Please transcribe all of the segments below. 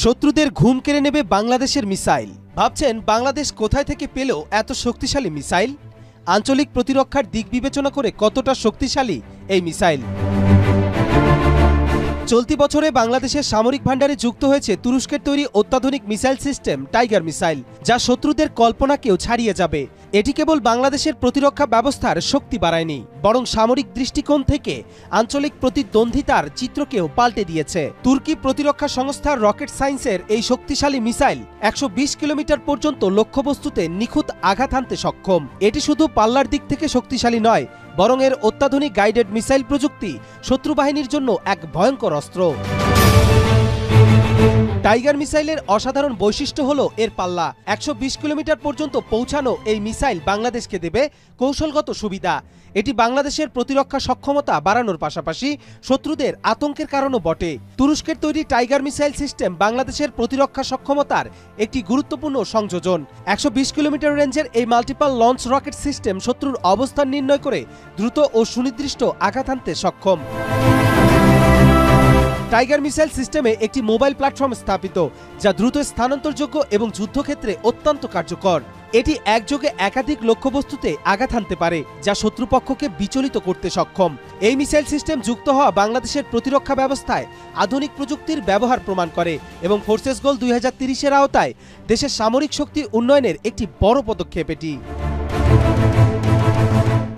শত্রুদের ঘুম কেড়ে নেবে বাংলাদেশের মিসাইল। ভাবছেন বাংলাদেশ কোথায় থেকে পেল এত শক্তিশালী মিসাইল? আঞ্চলিক প্রতিরক্ষার দিক বিবেচনা করে কতটা শক্তিশালী এই মিসাইল? চলতি বছরে বাংলাদেশের সামরিক ভাণ্ডারে যুক্ত হয়েছে তুরস্কের তৈরি অত্যাধুনিক মিসাইল সিস্টেম টাইগার মিসাইল, যা শত্রুদের কল্পনাকেও ছাড়িয়ে যাবে। এটি কেবল বাংলাদেশের প্রতিরক্ষা ব্যবস্থার শক্তি বাড়ায়নি, বরং সামরিক দৃষ্টিকোণ থেকে আঞ্চলিক প্রতিদ্বন্দ্বিতার চিত্রকেও পাল্টে দিয়েছে। তুর্কি প্রতিরক্ষা সংস্থা রকেট সায়েন্সের এই শক্তিশালী মিসাইল ১২০ কিলোমিটার পর্যন্ত লক্ষ্যবস্তুতে নিখুঁত আঘাত হানতে সক্ষম। এটি শুধু পাল্লার দিক থেকে শক্তিশালী নয়, বরং এর অত্যাধুনিক গাইডেড মিসাইল প্রযুক্তি শত্রু বাহিনীর জন্য এক ভয়ঙ্কর অস্ত্র। টাইগার মিসাইলের অসাধারণ বৈশিষ্ট্য হল এর পাল্লা। ১২০ কিলোমিটার পর্যন্ত পৌঁছানো এই মিসাইল বাংলাদেশকে দেবে কৌশলগত সুবিধা। এটি বাংলাদেশের প্রতিরক্ষা সক্ষমতা বাড়ানোর পাশাপাশি শত্রুদের আতঙ্কের কারণও বটে। তুরস্কের তৈরি টাইগার মিসাইল সিস্টেম বাংলাদেশের প্রতিরক্ষা সক্ষমতার একটি গুরুত্বপূর্ণ সংযোজন। ১২০ কিলোমিটার রেঞ্জের এই মাল্টিপল লঞ্চ রকেট সিস্টেম শত্রুর অবস্থান নির্ণয় করে দ্রুত ও সুনির্দিষ্ট আঘাত হানতে সক্ষম। টাইগার মিসাইল সিস্টেমে একটি মোবাইল প্ল্যাটফর্ম স্থাপিত, যা দ্রুত স্থানান্তরযোগ্য এবং যুদ্ধক্ষেত্রে অত্যন্ত কার্যকর। এটি একযোগে একাধিক লক্ষ্যবস্তুতে আঘাত হানতে পারে, যা শত্রুপক্ষকে বিচলিত করতে সক্ষম। এই মিসাইল সিস্টেম যুক্ত হওয়া বাংলাদেশের প্রতিরক্ষা ব্যবস্থায় আধুনিক প্রযুক্তির ব্যবহার প্রমাণ করে এবং ফোর্সেস গোল ২০৩০-এর আওতায় দেশের সামরিক শক্তি উন্নয়নের একটি বড় পদক্ষেপ।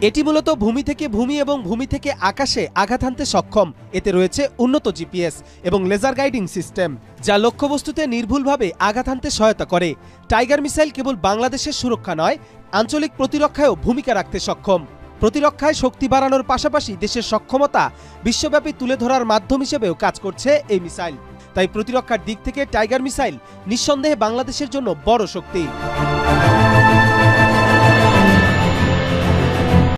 এটি মূলত ভূমি থেকে ভূমি এবং ভূমি থেকে আকাশে আঘাত হানতে সক্ষম। এতে রয়েছে উন্নত জিপিএস এবং লেজার গাইডিং সিস্টেম, যা লক্ষ্যবস্তুতে নির্ভুলভাবে আঘাত হানতে সহায়তা করে। টাইগার মিসাইল কেবল বাংলাদেশের সুরক্ষা নয়, আঞ্চলিক প্রতিরক্ষায়ও ভূমিকা রাখতে সক্ষম। প্রতিরক্ষায় শক্তি বাড়ানোর পাশাপাশি দেশের সক্ষমতা বিশ্বব্যাপী তুলে ধরার মাধ্যম হিসেবেও কাজ করছে এই মিসাইল। তাই প্রতিরক্ষার দিক থেকে টাইগার মিসাইল নিঃসন্দেহে বাংলাদেশের জন্য বড় শক্তি।